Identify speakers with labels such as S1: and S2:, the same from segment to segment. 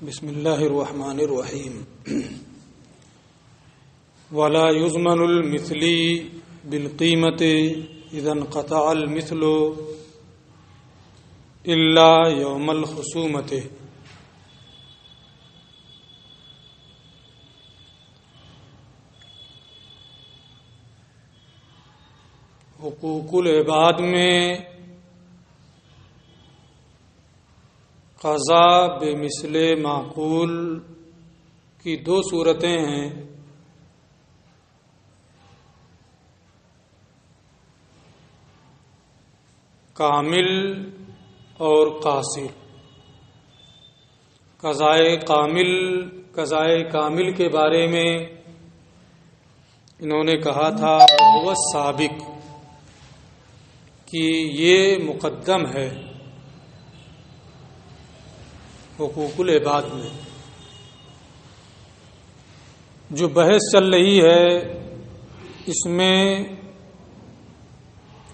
S1: بسم اللہ الرحمن الرحیم ولا یضمن المثلی بالقیمت اذا انقطع المثل الا یوم الخصومت۔ حقوق العباد میں قضا بمثل معقول کی دو صورتیں ہیں۔ کامل اور قاصر۔ قضائے کامل کے بارے میں انہوں نے کہا تھا وہ سابق کہ یہ مقدم ہے حقوق العباد میں۔ جو بحث چل رہی ہے اس میں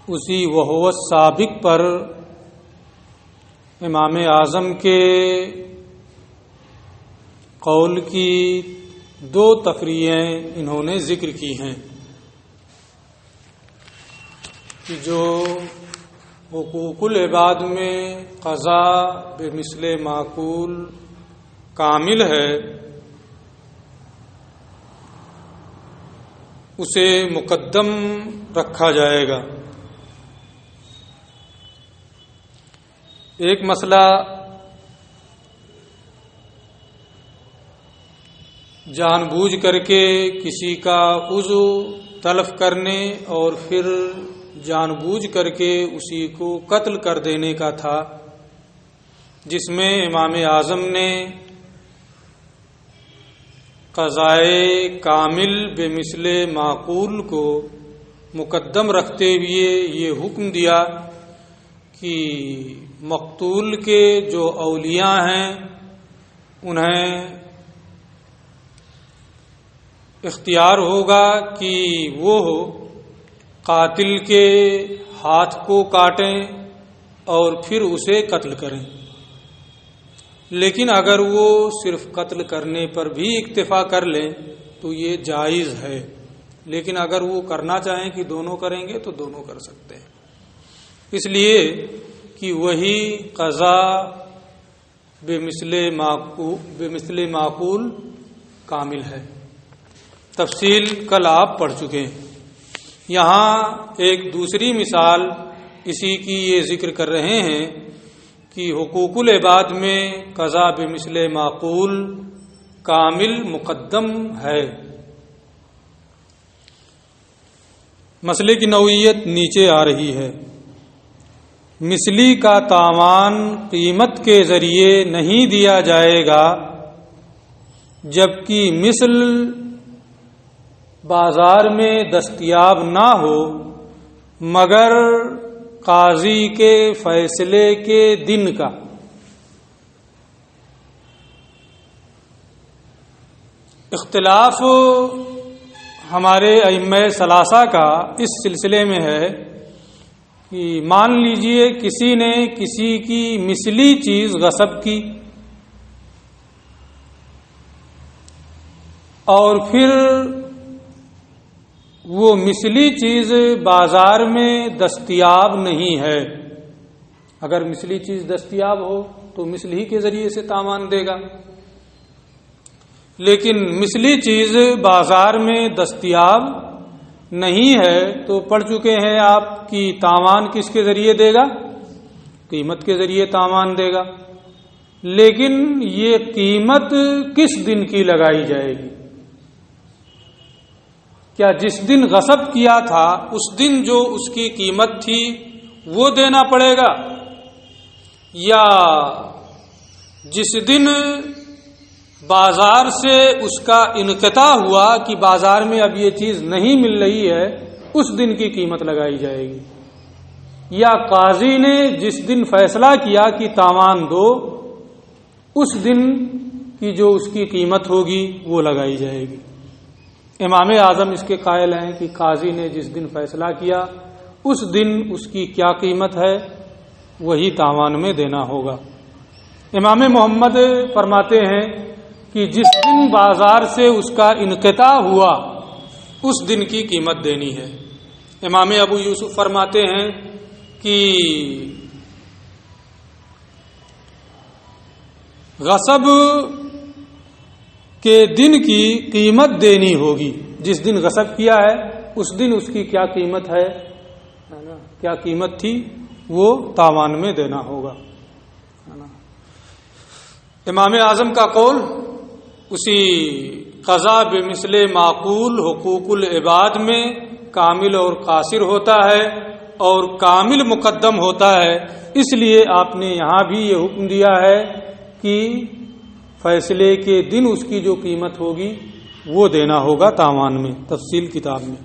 S1: اسی وہو سابق پر امام اعظم کے قول کی دو تفریعیں انہوں نے ذکر کی ہیں کہ جو حقوق العباد میں قضا بمثل معقول کامل ہے اسے مقدم رکھا جائے گا۔ ایک مسئلہ جان بوجھ کر کے کسی کا عضو تلف کرنے اور پھر جان بوجھ کر کے اسی کو قتل کر دینے کا تھا، جس میں امام اعظم نے قضائے کامل بمثل معقول کو مقدم رکھتے ہوئے یہ حکم دیا کہ مقتول کے جو اولیاء ہیں انہیں اختیار ہوگا کہ وہ قاتل کے ہاتھ کو کاٹیں اور پھر اسے قتل کریں، لیکن اگر وہ صرف قتل کرنے پر بھی اکتفا کر لیں تو یہ جائز ہے، لیکن اگر وہ کرنا چاہیں کہ دونوں کریں گے تو دونوں کر سکتے ہیں، اس لیے کہ وہی قضا بمثل معقول کامل ہے۔ تفصیل کل آپ پڑھ چکے ہیں۔ یہاں ایک دوسری مثال اسی کی یہ ذکر کر رہے ہیں کہ حقوق العباد میں قضا بمثل معقول کامل مقدم ہے۔ مسئلے کی نوعیت نیچے آ رہی ہے۔ مثلی کا تاوان قیمت کے ذریعے نہیں دیا جائے گا جبکہ مثل بازار میں دستیاب نہ ہو مگر قاضی کے فیصلے کے دن کا۔ اختلاف ہمارے ائمہ ثلاثہ کا اس سلسلے میں ہے کہ مان لیجئے کسی نے کسی کی مثلی چیز غصب کی اور پھر وہ مثلی چیز بازار میں دستیاب نہیں ہے۔ اگر مثلی چیز دستیاب ہو تو مثل ہی کے ذریعے سے تاوان دے گا، لیکن مثلی چیز بازار میں دستیاب نہیں ہے تو پڑھ چکے ہیں آپ کی تاوان کس کے ذریعے دے گا؟ قیمت کے ذریعے تاوان دے گا، لیکن یہ قیمت کس دن کی لگائی جائے گی؟ کیا جس دن غصب کیا تھا اس دن جو اس کی قیمت تھی وہ دینا پڑے گا، یا جس دن بازار سے اس کا انقطاع ہوا کہ بازار میں اب یہ چیز نہیں مل رہی ہے اس دن کی قیمت لگائی جائے گی، یا قاضی نے جس دن فیصلہ کیا کہ تاوان دو اس دن کی جو اس کی قیمت ہوگی وہ لگائی جائے گی؟ امام اعظم اس کے قائل ہیں کہ قاضی نے جس دن فیصلہ کیا اس دن اس کی کیا قیمت ہے وہی تاوان میں دینا ہوگا۔ امام محمد فرماتے ہیں کہ جس دن بازار سے اس کا انقطاع ہوا اس دن کی قیمت دینی ہے۔ امام ابو یوسف فرماتے ہیں کہ غصب کے دن کی قیمت دینی ہوگی، جس دن غصب کیا ہے اس دن اس کی کیا قیمت ہے، کیا قیمت تھی، وہ تاوان میں دینا ہوگا۔ امام اعظم کا قول اسی قضا بمثل معقول حقوق العباد میں کامل اور قاصر ہوتا ہے اور کامل مقدم ہوتا ہے، اس لیے آپ نے یہاں بھی یہ حکم دیا ہے کہ فیصلے کے دن اس کی جو قیمت ہوگی وہ دینا ہوگا تاوان میں۔ تفصیل کتاب میں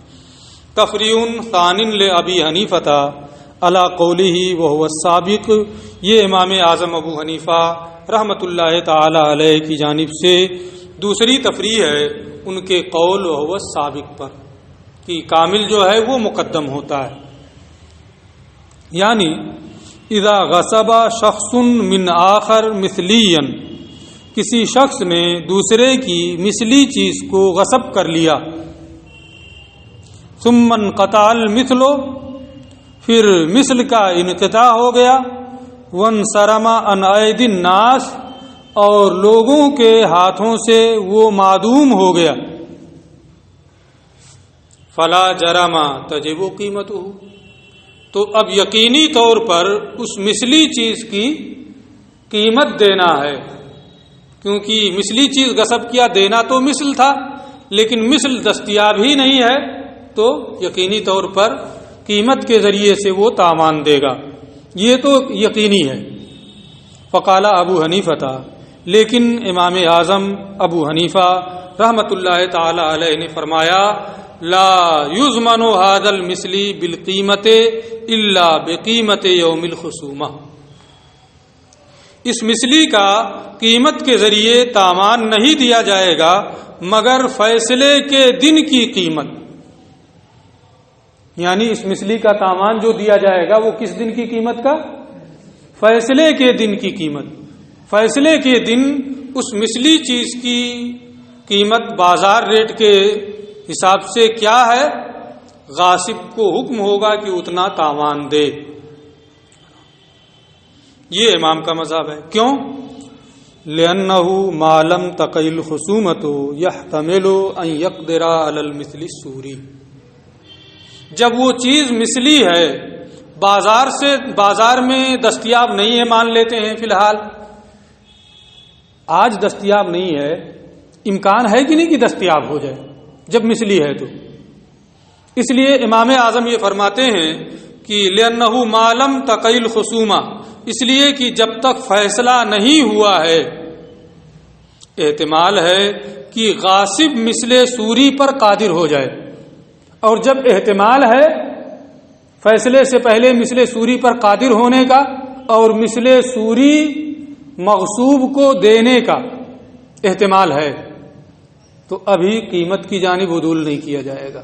S1: تفریع ثان لابی حنیفہ علی قولہ وہو السابق، یہ امام اعظم ابو حنیفہ رحمۃ اللہ تعالی علیہ کی جانب سے دوسری تفریح ہے ان کے قول وہو السابق پر، کہ کامل جو ہے وہ مقدم ہوتا ہے۔ یعنی اذا غصب شخص من آخر مثلیا، کسی شخص نے دوسرے کی مثلی چیز کو غصب کر لیا، ثم انقطع المثل، پھر مثل کا انقطاع ہو گیا، وانصرم عن ایدی الناس، اور لوگوں کے ہاتھوں سے وہ معدوم ہو گیا، فلا جرم تجب قیمتہ، تو اب یقینی طور پر اس مثلی چیز کی قیمت دینا ہے، کیونکہ مثلی چیز غصب کیا، دینا تو مثل تھا لیکن مثل دستیاب ہی نہیں ہے، تو یقینی طور پر قیمت کے ذریعے سے وہ تاوان دے گا، یہ تو یقینی ہے۔ فقال ابو حنیفہ، لیکن امام اعظم ابو حنیفہ رحمۃ اللہ تعالی علیہ نے فرمایا لا یضمن هذا المثل بالقیمت الا بقیمت یوم الخصومہ، اس مثلی کا قیمت کے ذریعے تاوان نہیں دیا جائے گا مگر فیصلے کے دن کی قیمت، یعنی اس مثلی کا تاوان جو دیا جائے گا وہ کس دن کی قیمت کا، فیصلے کے دن کی قیمت۔ فیصلے کے دن اس مثلی چیز کی قیمت بازار ریٹ کے حساب سے کیا ہے، غاصب کو حکم ہوگا کہ اتنا تاوان دے۔ یہ امام کا مذہب ہے، کیوں؟ لأنه ما لم تقع الخصومة يحتمل ان يقدر على المثل السوری، جب وہ چیز مثلی ہے، بازار میں دستیاب نہیں ہے، مان لیتے ہیں فی الحال آج دستیاب نہیں ہے، امکان ہے کہ نہیں کہ دستیاب ہو جائے جب مثلی ہے، تو اس لیے امام اعظم یہ فرماتے ہیں کہ لأنه ما لم تقع الخصومہ، اس لیے کہ جب تک فیصلہ نہیں ہوا ہے احتمال ہے کہ غاصب مثل سوری پر قادر ہو جائے، اور جب احتمال ہے فیصلے سے پہلے مثل سوری پر قادر ہونے کا اور مثل سوری مغصوب کو دینے کا احتمال ہے، تو ابھی قیمت کی جانب عدول نہیں کیا جائے گا،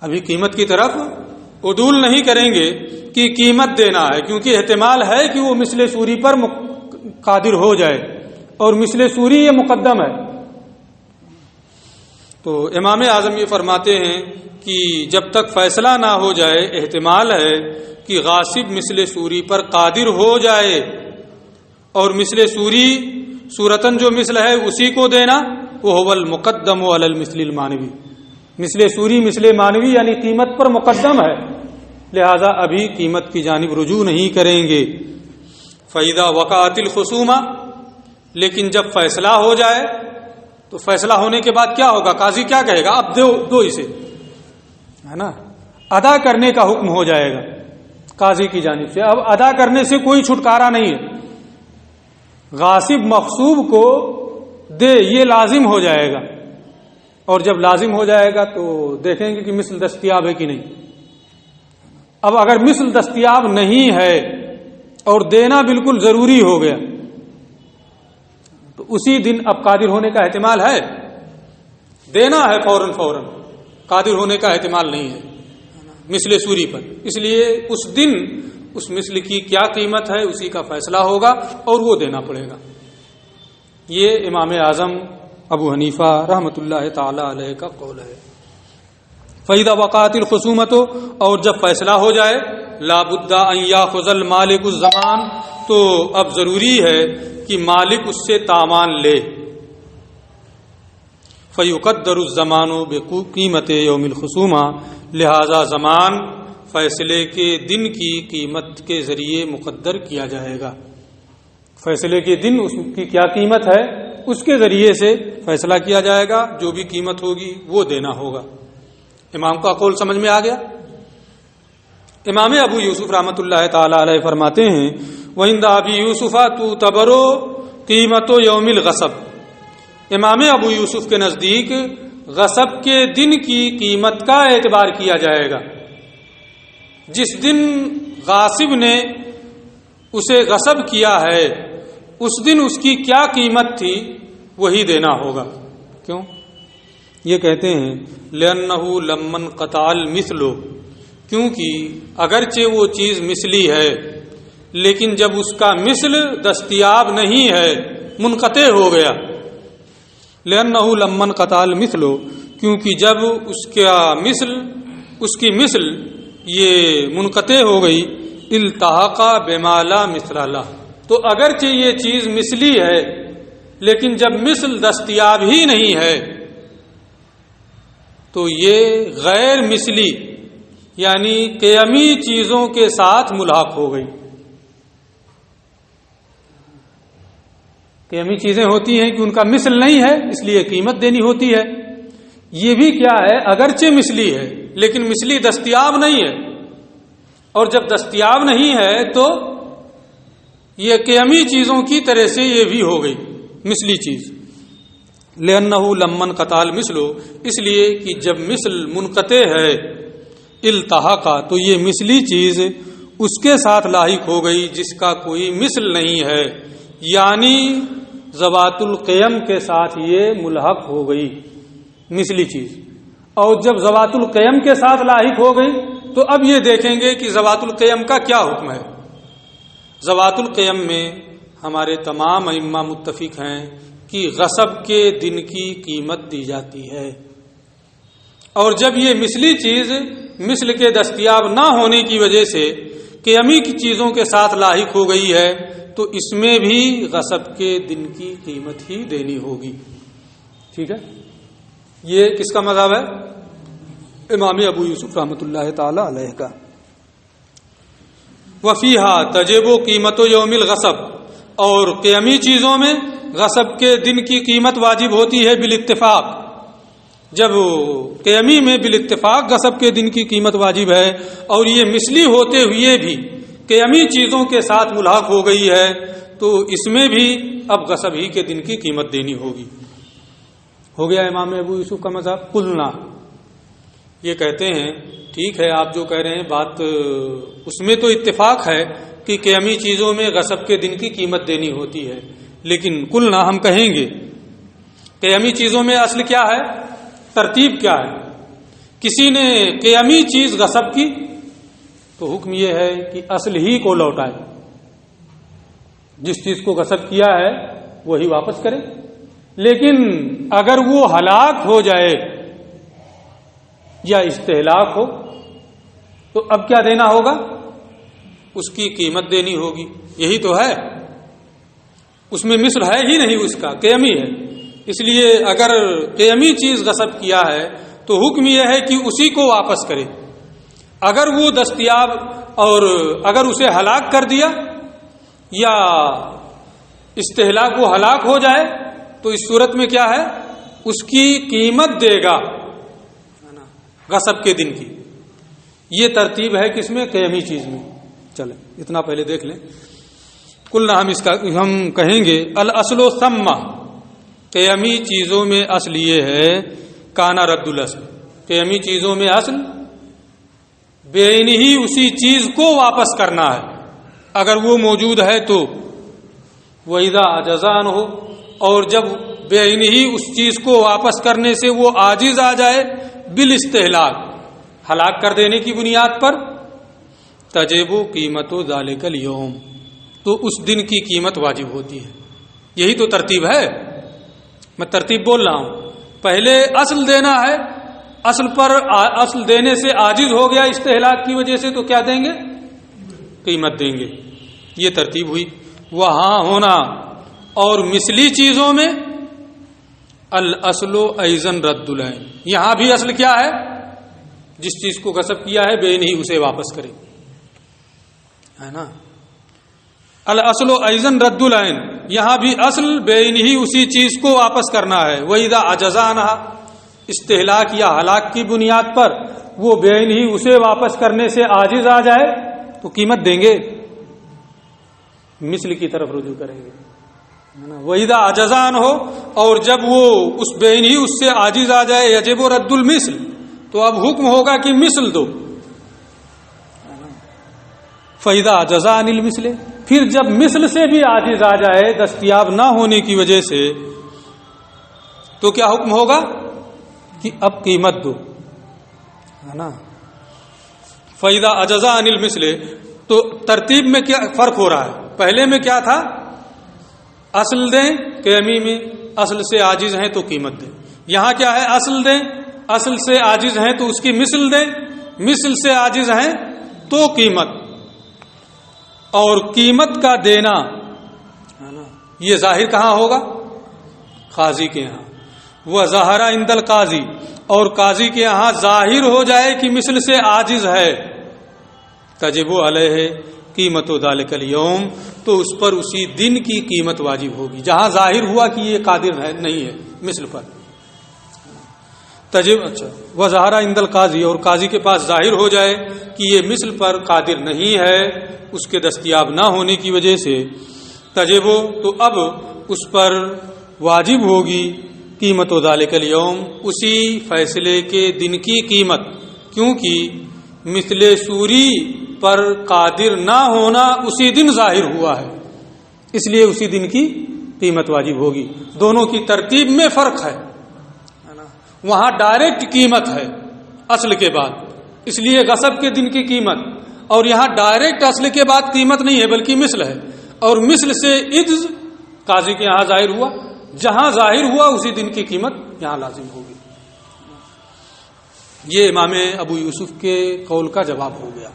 S1: ابھی قیمت کی طرف عدول نہیں کریں گے کہ قیمت دینا ہے، کیونکہ احتمال ہے کہ وہ مثل سوری پر قادر ہو جائے اور مثل سوری یہ مقدم ہے۔ تو امام اعظم یہ فرماتے ہیں کہ جب تک فیصلہ نہ ہو جائے احتمال ہے کہ غاصب مثل سوری پر قادر ہو جائے، اور مثل سوری صورتاً جو مثل ہے اسی کو دینا، وہ هو المقدم علی المثل المانوی، مثل سوری مثل مانوی یعنی قیمت پر مقدم ہے، لہذا ابھی قیمت کی جانب رجوع نہیں کریں گے۔ فَإِذَا وَقَعَتِ الْخُصُومَةُ، لیکن جب فیصلہ ہو جائے تو فیصلہ ہونے کے بعد کیا ہوگا، قاضی کیا کہے گا، اب دو اسے، ہے نا، ادا کرنے کا حکم ہو جائے گا قاضی کی جانب سے، اب ادا کرنے سے کوئی چھٹکارا نہیں ہے، غاصب مغصوب کو دے یہ لازم ہو جائے گا، اور جب لازم ہو جائے گا تو دیکھیں گے کہ مثل دستیاب ہے کہ نہیں۔ اب اگر مثل دستیاب نہیں ہے اور دینا بالکل ضروری ہو گیا تو اسی دن اب قادر ہونے کا احتمال ہے، دینا ہے فوراً، قادر ہونے کا احتمال نہیں ہے مثل سوری پر، اس لیے اس دن اس مثل کی کیا قیمت ہے اسی کا فیصلہ ہوگا اور وہ دینا پڑے گا. یہ امام اعظم ابو حنیفہ رحمۃ اللہ تعالی علیہ کا قول ہے. فَإِذَا وَقَعَتِ الْخُصُومَةُ اور جب فیصلہ ہو جائے لا بد ان یاخذ المالک الضمان تو اب ضروری ہے کہ مالک اس سے تاوان لے. فَيُقَدَّرُ الزَّمَانُ بِقِیمَتِ یوم الخصومہ لہذا زمان فیصلے کے دن کی قیمت کے ذریعے مقدر کیا جائے گا. فیصلے کے دن اس کی کیا قیمت ہے اس کے ذریعے سے فیصلہ کیا جائے گا. جو بھی قیمت ہوگی وہ دینا ہوگا. امام کا قول سمجھ میں آ گیا. امام ابو یوسف رحمۃ اللہ تعالی علیہ فرماتے ہیں وَعِنْدَ أَبِي يُوسُفَ تُعْتَبَرُ قِیمَتُ یوم الغصب. امام ابو یوسف کے نزدیک غصب کے دن کی قیمت کا اعتبار کیا جائے گا. جس دن غاصب نے اسے غصب کیا ہے اس دن اس کی کیا قیمت تھی وہی دینا ہوگا. کیوں؟ یہ کہتے ہیں لِأَنَّهُ لَمَّنْ قَطَعَ الْمِثْلُ کیونکہ اگرچہ وہ چیز مثلی ہے لیکن جب اس کا مثل دستیاب نہیں ہے منقطع ہو گیا. لِأَنَّهُ لَمَّنْ قَطَعَ الْمِثْلُ کیونکہ جب اس کی مثل یہ منقطع ہو گئی التحق بما لا مثل لہ تو اگرچہ یہ چیز مثلی ہے لیکن جب مثل دستیاب ہی نہیں ہے تو یہ غیر مثلی یعنی قیمی چیزوں کے ساتھ ملحق ہو گئی. قیمی چیزیں ہوتی ہیں کہ ان کا مثل نہیں ہے اس لیے قیمت دینی ہوتی ہے. یہ بھی کیا ہے اگرچہ مثلی ہے لیکن مثلی دستیاب نہیں ہے اور جب دستیاب نہیں ہے تو یہ قیمی چیزوں کی طرح سے یہ بھی ہو گئی مثلی چیز. لِأَنَّهُ لَمَّنْ قَطَعَ الْمِثْلُ اس لیے کہ جب مثل منقطع ہے التحق تو یہ مثلی چیز اس کے ساتھ لاحق ہو گئی جس کا کوئی مثل نہیں ہے یعنی ذوات القیم کے ساتھ یہ ملحق ہو گئی مثلی چیز. اور جب ذوات القیم کے ساتھ لاحق ہو گئی تو اب یہ دیکھیں گے کہ ذوات القیم کا کیا حکم ہے. ذوات القیم میں ہمارے تمام ائمہ متفق ہیں کہ غصب کے دن کی قیمت دی جاتی ہے. اور جب یہ مثلی چیز مثل کے دستیاب نہ ہونے کی وجہ سے قیمی کی چیزوں کے ساتھ لاحق ہو گئی ہے تو اس میں بھی غصب کے دن کی قیمت ہی دینی ہوگی. ٹھیک ہے. یہ کس کا مذہب ہے؟ امام ابو یوسف رحمۃ اللہ تعالی علیہ کا. وفیہا تجب قیمت یوم الغصب اور قیمی چیزوں میں غصب کے دن کی قیمت واجب ہوتی ہے بالاتفاق. جب قیمی میں بالاتفاق غصب کے دن کی قیمت واجب ہے اور یہ مثلی ہوتے ہوئے بھی قیمی چیزوں کے ساتھ ملحق ہو گئی ہے تو اس میں بھی اب غصب ہی کے دن کی قیمت دینی ہوگی. ہو گیا امام ابو یوسف کا مذہب. قلنا یہ کہتے ہیں ٹھیک ہے آپ جو کہہ رہے ہیں بات اس میں تو اتفاق ہے کہ قیمی چیزوں میں غصب کے دن کی قیمت دینی ہوتی ہے لیکن قلنا ہم کہیں گے قیمی چیزوں میں اصل کیا ہے ترتیب کیا ہے. کسی نے قیمی چیز غصب کی تو حکم یہ ہے کہ اصل ہی کو لوٹائے. جس چیز کو غصب کیا ہے وہی واپس کرے. لیکن اگر وہ ہلاک ہو جائے یا استہلاک ہو تو اب کیا دینا ہوگا؟ اس کی قیمت دینی ہوگی. یہی تو ہے. اس میں مثل ہے ہی نہیں اس کا قیمی ہے. اس لیے اگر قیمی چیز غصب کیا ہے تو حکم یہ ہے کہ اسی کو واپس کرے. اگر وہ دستیاب اور اگر اسے ہلاک کر دیا یا استہلاک وہ ہلاک ہو جائے تو اس صورت میں کیا ہے اس کی قیمت دے گا غصب کے دن کی. یہ ترتیب ہے کس میں قیمی چیز میں. چلیں اتنا پہلے دیکھ لیں. قلنا ہم کہیں گے الاصل ثم قیمی چیزوں میں اصل یہ ہے کانا رد الاصل. قیمی چیزوں میں اصل بین ہی اسی چیز کو واپس کرنا ہے اگر وہ موجود ہے تو. وَإِذَا عَجَزَانْ ہو اور جب بین ہی اس چیز کو واپس کرنے سے وہ عاجز آ جائے بالاستہلاک ہلاک کر دینے کی بنیاد پر تجب قیمت ذالک الیوم، تو اس دن کی قیمت واجب ہوتی ہے. یہی تو ترتیب ہے، میں ترتیب بول رہا ہوں. پہلے اصل دینا ہے، اصل دینے سے عاجز ہو گیا استہلاک کی وجہ سے، تو کیا دیں گے؟ قیمت دیں گے. یہ ترتیب ہوئی. وہاں ہونا اور مثلی چیزوں میں الاصل ایضاً رد العین، یہاں بھی اصل کیا ہے؟ جس چیز کو غصب کیا ہے بے نہیں اسے واپس کرے، ہے نا. الاصل ایضاً رد العین، یہاں بھی اصل بے نہیں اسی چیز کو واپس کرنا ہے. وَإِذَا عَجَزَ عَنْهَا، استہلاک یا ہلاک کی بنیاد پر وہ بے نہیں اسے واپس کرنے سے عاجز آ جائے تو قیمت دیں گے، مثل کی طرف رجوع کریں گے. وَإِذَا عَجَزَ عَنْهُ، اور جب وہ اس بے نہیں اس سے عاجز آ جائے یجب رد المثل، تو اب حکم ہوگا کہ مثل دو. فَإِذَا عَجَزَ عَنِ الْمِثْلِ، پھر جب مثل سے بھی عاجز آ جائے دستیاب نہ ہونے کی وجہ سے، تو کیا حکم ہوگا کہ اب قیمت دو، ہے نا. فَإِذَا عَجَزَ عَنِ الْمِثْلِ، تو ترتیب میں کیا فرق ہو رہا ہے؟ پہلے میں کیا تھا؟ اصل دیں قیمی میں، اصل سے عاجز ہیں تو قیمت دیں. یہاں کیا ہے؟ اصل دیں، اصل سے عاجز ہیں تو اس کی مثل دیں، مثل سے عاجز ہیں تو قیمت. اور قیمت کا دینا یہ ظاہر کہاں ہوگا؟ قاضی کے یہاں. وہ ظاہرہ عند القاضی، اور قاضی کے یہاں ظاہر ہو جائے کہ مثل سے عاجز ہے، تجب علیہ قیمت ذالک الیوم، تو اس پر اسی دن کی قیمت واجب ہوگی جہاں ظاہر ہوا کہ یہ قادر ہے نہیں ہے مثل پر. تجب اچھا وہ ظاہرہ عند القاضی، اور قاضی کے پاس ظاہر ہو جائے کہ یہ مثل پر قادر نہیں ہے اس کے دستیاب نہ ہونے کی وجہ سے، تجب، تو اب اس پر واجب ہوگی قیمت و ذالک الیوم، اسی فیصلے کے دن کی قیمت، کیونکہ مثل سوری پر قادر نہ ہونا اسی دن ظاہر ہوا ہے، اس لیے اسی دن کی قیمت واجب ہوگی. دونوں کی ترتیب میں فرق ہے. وہاں ڈائریکٹ قیمت ہے اصل کے بعد، اس لیے غصب کے دن کی قیمت، اور یہاں ڈائریکٹ اصل کے بعد قیمت نہیں ہے بلکہ مثل ہے، اور مثل سے عجز قاضی کے یہاں ظاہر ہوا، جہاں ظاہر ہوا اسی دن کی قیمت یہاں لازم ہوگی. یہ امام ابو یوسف کے قول کا جواب ہو گیا،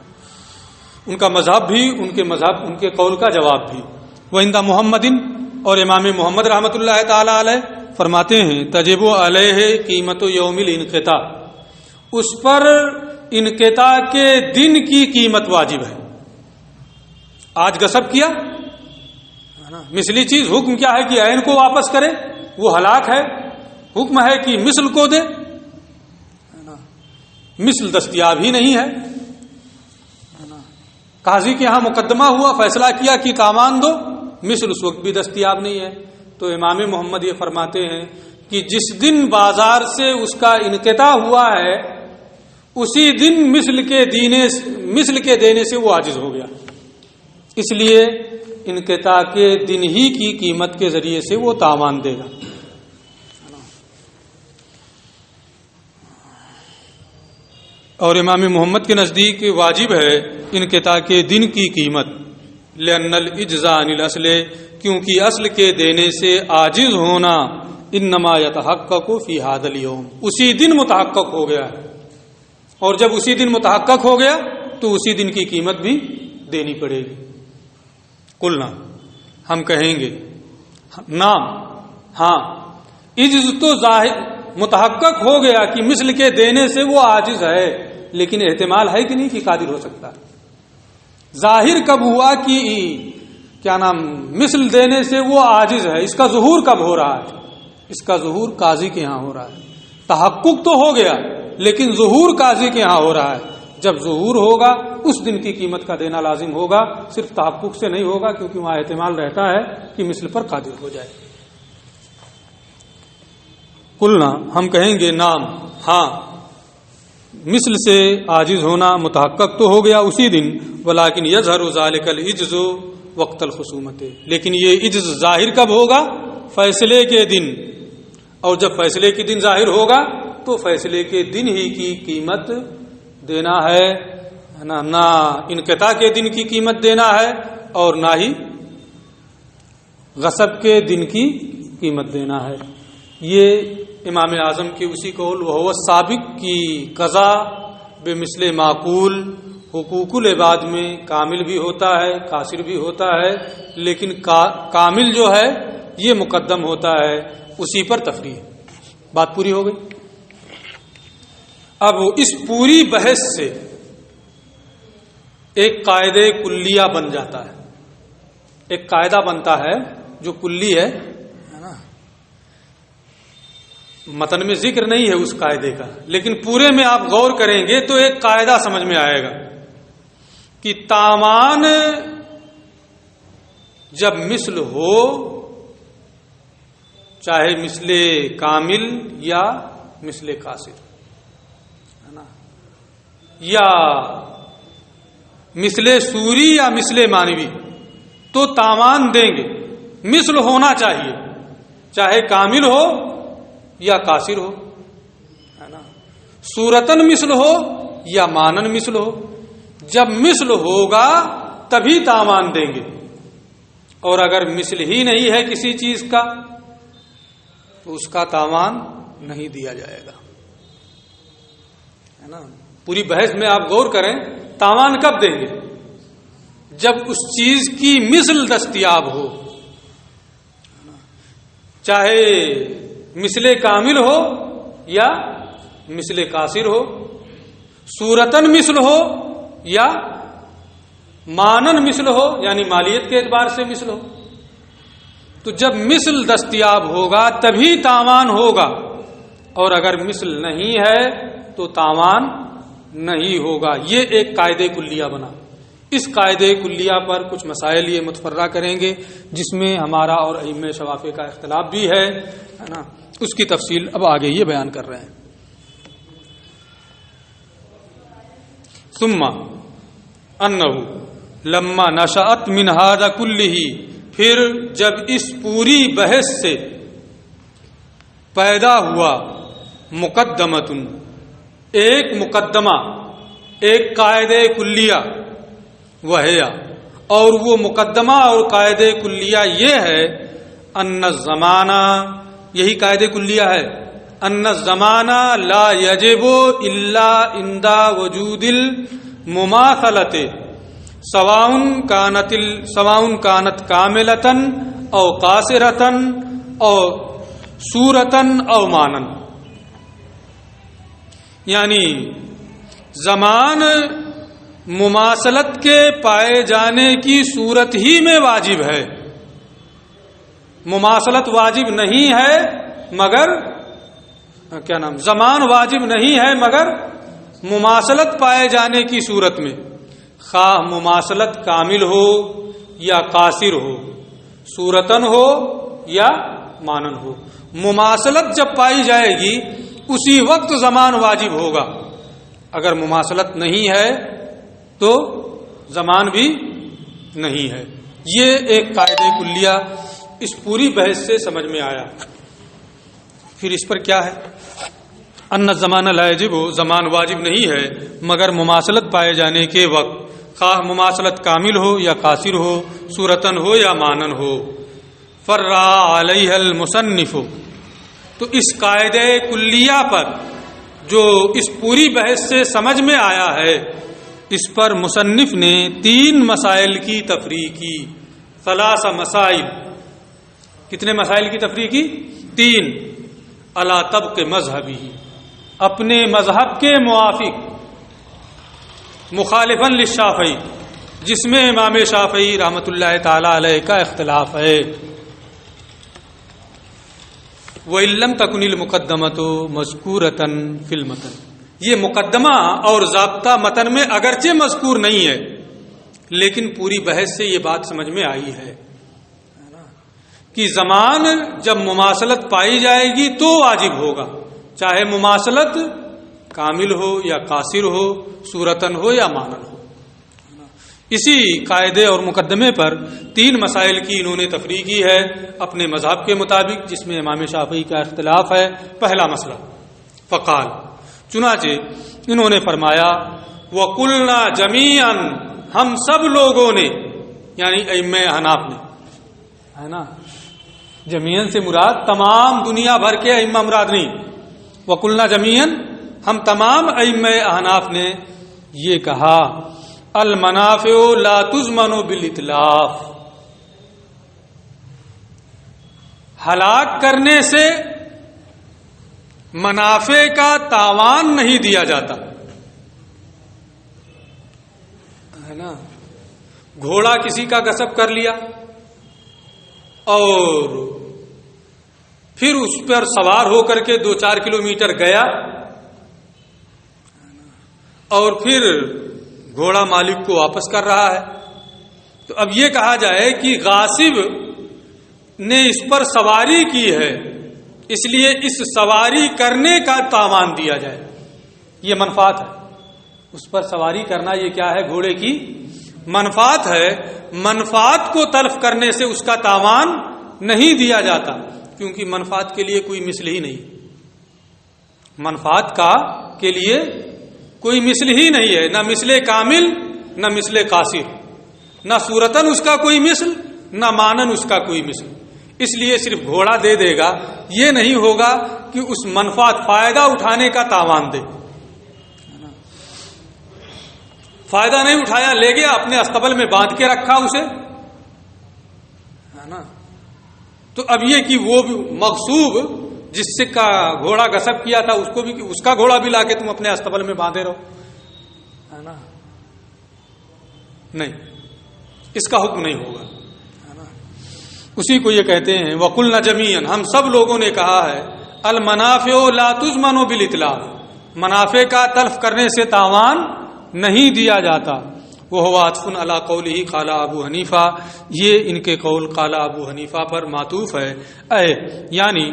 S1: ان کا مذہب بھی، ان کے قول کا جواب بھی. وعند محمد، اور امام محمد رحمۃ اللہ تعالی علیہ فرماتے ہیں تجب علیہ قیمت یوم الانقطاع، اس پر انقطاع کے دن کی قیمت واجب ہے. آج غصب کیا، مثلی چیز، حکم کیا ہے کہ عین کو واپس کرے، وہ ہلاک ہے. حکم ہے کہ مثل کو دے، مثل دستیاب ہی نہیں ہے. قاضی کے ہاں مقدمہ ہوا، فیصلہ کیا کہ تاوان دو، مثل اس وقت بھی دستیاب نہیں ہے. تو امام محمد یہ فرماتے ہیں کہ جس دن بازار سے اس کا انقطاع ہوا ہے اسی دن مثل کے دینے سے وہ عاجز ہو گیا، اس لیے انقطاع کے دن ہی کی قیمت کے ذریعے سے وہ تاوان دے گا. اور امام محمد کے نزدیک واجب ہے انقطاع کے دن کی قیمت، لأن الاجزاء عن الاصل، کیونکہ اصل کے دینے سے عاجز ہونا انما یتحقق فی ھذا الیوم، اسی دن متحقق ہو گیا ہے، اور جب اسی دن متحقق ہو گیا تو اسی دن کی قیمت بھی دینی پڑے گی. قلنا، ہم کہیں گے، نام، ہاں عجز تو ظاہر متحقق ہو گیا کہ مثل کے دینے سے وہ عاجز ہے، لیکن احتمال ہے کہ نہیں کہ قادر ہو سکتا ہے. ظاہر کب ہوا کہ کیا نام مثل دینے سے وہ عاجز ہے، اس کا ظہور کب ہو رہا ہے؟ اس کا ظہور قاضی کے ہاں ہو رہا ہے. تحقق تو ہو گیا لیکن ظہور قاضی کے ہاں ہو رہا ہے. جب ظہور ہوگا اس دن کی قیمت کا دینا لازم ہوگا، صرف تحقق سے نہیں ہوگا، کیونکہ وہاں احتمال رہتا ہے کہ مثل پر قادر ہو جائے. قلنا، ہم کہیں گے، نام، ہاں مثل سے عاجز ہونا متحقق تو ہو گیا اسی دن، ولیکن یظہر ذلک العجز وقت الخصومت، لیکن یہ عجز ظاہر کب ہوگا؟ فیصلے کے دن، اور جب فیصلے کے دن ظاہر ہوگا تو فیصلے کے دن ہی کی قیمت دینا ہے ہے نا، نہ انقطاع کے دن کی قیمت دینا ہے اور نہ ہی غصب کے دن کی قیمت دینا ہے۔ یہ امام اعظم کی اسی قول وہ سابق کی قضا بمثل معقول، حقوق العباد میں کامل بھی ہوتا ہے قاصر بھی ہوتا ہے، لیکن کامل جو ہے یہ مقدم ہوتا ہے، اسی پر تفریح۔ بات پوری ہو گئی۔ اب اس پوری بحث سے ایک قاعدہ کلیہ بن جاتا ہے، ایک قاعدہ بنتا ہے جو کلی ہے نا، متن میں ذکر نہیں ہے اس قاعدے کا، لیکن پورے میں آپ غور کریں گے تو ایک قاعدہ سمجھ میں آئے گا کہ تاوان جب مثل ہو، چاہے مثل کامل یا مثل قاصر، ہے نا، یا مثل سوری یا مثل مانوی، تو تاوان دیں گے۔ مثل ہونا چاہیے، چاہے کامل ہو یا قاصر ہو، ہے نا، صورتن مثل ہو یا مانن مثل ہو۔ جب مثل ہوگا تبھی تاوان دیں گے، اور اگر مثل ہی نہیں ہے کسی چیز کا تو اس کا تاوان نہیں دیا جائے گا، ہے نا۔ پوری بحث میں آپ غور کریں، تاوان کب دیں گے؟ جب اس چیز کی مثل دستیاب ہو، چاہے مثل کامل ہو یا مثل قاصر ہو، صورتن مثل ہو یا مانن مثل ہو، یعنی مالیت کے اعتبار سے مثل ہو۔ تو جب مثل دستیاب ہوگا تبھی تاوان ہوگا، اور اگر مثل نہیں ہے تو تاوان نہیں ہوگا۔ یہ ایک قاعدہ کلیہ بنا۔ اس قاعدہ کلیہ پر کچھ مسائل یہ متفرع کریں گے، جس میں ہمارا اور ائمہ شوافع کا اختلاف بھی ہے نا، اس کی تفصیل اب آگے یہ بیان کر رہے ہیں۔ ثم انہ لما نشأت من ھذا کلہ، پھر جب اس پوری بحث سے پیدا ہوا مقدمۃ، ایک مقدمہ، ایک قاعدہ کلیہ، وہیا، اور وہ مقدمہ اور قاعدہ کلیہ یہ ہے، ان الزمانہ، یہی قاعدہ کلیہ ہے، ان الزمانہ لا یجب الا عند وجود المماثلۃ سواء كانت کاملۃ او قاصرۃ او صورۃ او مانن۔ یعنی زمان مماثلت کے پائے جانے کی صورت ہی میں واجب ہے، مماثلت واجب نہیں ہے مگر زمان واجب نہیں ہے مگر مماثلت پائے جانے کی صورت میں، خواہ مماثلت کامل ہو یا قاصر ہو، صورتن ہو یا مانن ہو۔ مماثلت جب پائی جائے گی اسی وقت زمان واجب ہوگا، اگر مماثلت نہیں ہے تو زمان بھی نہیں ہے۔ یہ ایک قاعدہ کلیہ اس پوری بحث سے سمجھ میں آیا۔ پھر اس پر کیا ہے؟ ان الزمان لا یجب، زمان واجب نہیں ہے مگر مماثلت پائے جانے کے وقت، خواہ مماثلت کامل ہو یا قاصر ہو، صورتن ہو یا مانن ہو۔ فرع علیہ المصنف، تو اس قاعدہ کلیہ پر جو اس پوری بحث سے سمجھ میں آیا ہے، اس پر مصنف نے 3 مسائل کی تفریع کی، 3 مسائل۔ کتنے مسائل کی تفریع کی؟ 3۔ علی طبق مذہبی، اپنے مذہب کے موافق، مخالفاً للشافعی، جس میں امام شافعی رحمۃ اللہ تعالی علیہ کا اختلاف ہے۔ وَإِن لَّمْ تَكُنِ الْمُقَدَّمَةُ مَذْكُورَةً فِي الْمَتْنِ، یہ مقدمہ اور ضابطہ متن میں اگرچہ مذکور نہیں ہے، لیکن پوری بحث سے یہ بات سمجھ میں آئی ہے کہ زمان جب مماثلت پائی جائے گی تو واجب ہوگا، چاہے مماثلت کامل ہو یا قاصر ہو، صورتن ہو یا مانن ہو۔ اسی قاعدے اور مقدمے پر 3 مسائل کی انہوں نے تفریع کی ہے اپنے مذہب کے مطابق، جس میں امام شافعی کا اختلاف ہے۔ پہلا مسئلہ، فقال، چنانچہ انہوں نے فرمایا، وَقُلْنَا جَمِيعًا، ہم سب لوگوں نے، یعنی ائمہ احناف نے، ہے نا، جمیعاً سے مراد تمام دنیا بھر کے ائمہ مراد نہیں، وَقُلْنَا جَمِيعًا ہم تمام ائمہ احناف نے یہ کہا، المنافع لا تضمن بالاتلاف، ہلاک کرنے سے منافع کا تاوان نہیں دیا جاتا، ہے نا، گھوڑا کسی کا غصب کر لیا اور پھر اس پر سوار ہو کر کے 2-4 کلومیٹر گیا اور پھر گھوڑا مالک کو واپس کر رہا ہے، تو اب یہ کہا جائے کہ غاصب نے اس پر سواری کی ہے، اس لیے اس سواری کرنے کا تاوان دیا جائے، یہ منفعت ہے، اس پر سواری کرنا یہ کیا ہے؟ گھوڑے کی منفعت ہے، منفعت کو تلف کرنے سے اس کا تاوان نہیں دیا جاتا، کیونکہ منفعت کے لیے کوئی مثل ہی نہیں، منفعت کا کے لیے کوئی مثل ہی نہیں ہے، نہ مثل کامل نہ مثل قاصر، نہ صورتاً اس کا کوئی مثل نہ مانن اس کا کوئی مثل، اس لیے صرف گھوڑا دے دے گا، یہ نہیں ہوگا کہ اس منفعت فائدہ اٹھانے کا تاوان دے، فائدہ نہیں اٹھایا، لے گیا اپنے استبل میں باندھ کے رکھا اسے، ہے نا، تو اب یہ کہ وہ مغصوب جس سے کا گھوڑا غصب کیا تھا اس کو بھی، اس کا گھوڑا بھی لا کے تم اپنے استبل میں باندھے رہو، ہے نا، نہیں، اس کا حکم نہیں ہوگا، ہے نا، اسی کو یہ کہتے ہیں وَقُلْنَا جَمِيعًا، ہم سب لوگوں نے کہا ہے، المنافع لا تضمن بالاتلاف، منافع کا تلف کرنے سے تاوان نہیں دیا جاتا، وہ عطف علی قولہ قال ابو حنیفہ، یہ ان کے قول قال ابو حنیفہ پر معطوف ہے، اے یعنی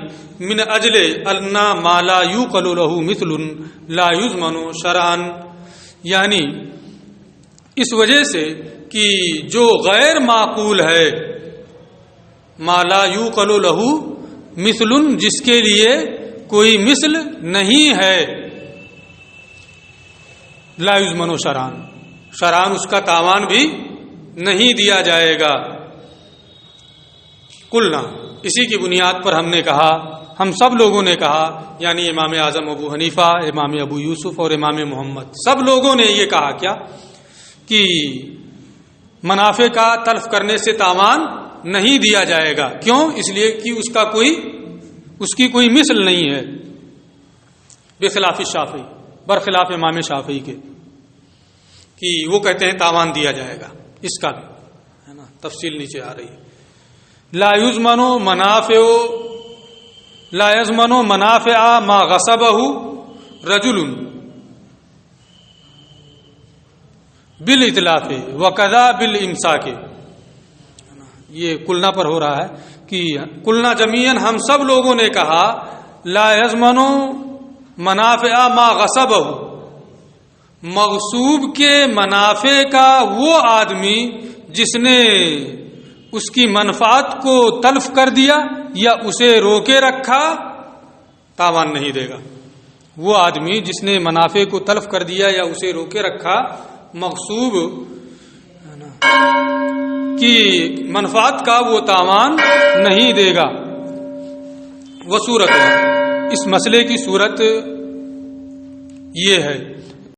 S1: من اجل ان ما لا یوقل له مثل لا یضمن شرعا، یعنی اس وجہ سے کہ جو غیر معقول ہے، ما لا یوقل له مثل، جس کے لیے کوئی مثل نہیں ہے، لا یضمن شرعا، شرعاً اس کا تاوان بھی نہیں دیا جائے گا، قلنا، اسی کی بنیاد پر ہم نے کہا، ہم سب لوگوں نے کہا، یعنی امام اعظم ابو حنیفہ، امام ابو یوسف اور امام محمد، سب لوگوں نے یہ کہا کیا کہ منافع کا تلف کرنے سے تاوان نہیں دیا جائے گا، کیوں؟ اس لیے کہ اس کی کوئی مثل نہیں ہے، بخلاف شافعی، برخلاف امام شافعی کے، کہ وہ کہتے ہیں تاوان دیا جائے گا، اس کا بھی، ہے نا، تفصیل نیچے آ رہی ہے، لا یضمن منافع، لا یضمن منافع ما غصبہ رجل بالاتلاف وکذا بالامساک، یہ کلنا پر ہو رہا ہے کہ کلنا جمیعاً ہم سب لوگوں نے کہا، لا یضمن منافع ما غصبہ، مغصوب کے منافع کا وہ آدمی جس نے اس کی منفعت کو تلف کر دیا یا اسے روکے رکھا، تاوان نہیں دے گا، وہ آدمی جس نے منافع کو تلف کر دیا یا اسے روکے رکھا، مغصوب کی منفعت کا وہ تاوان نہیں دے گا، وہ صورت ہے، اس مسئلے کی صورت یہ ہے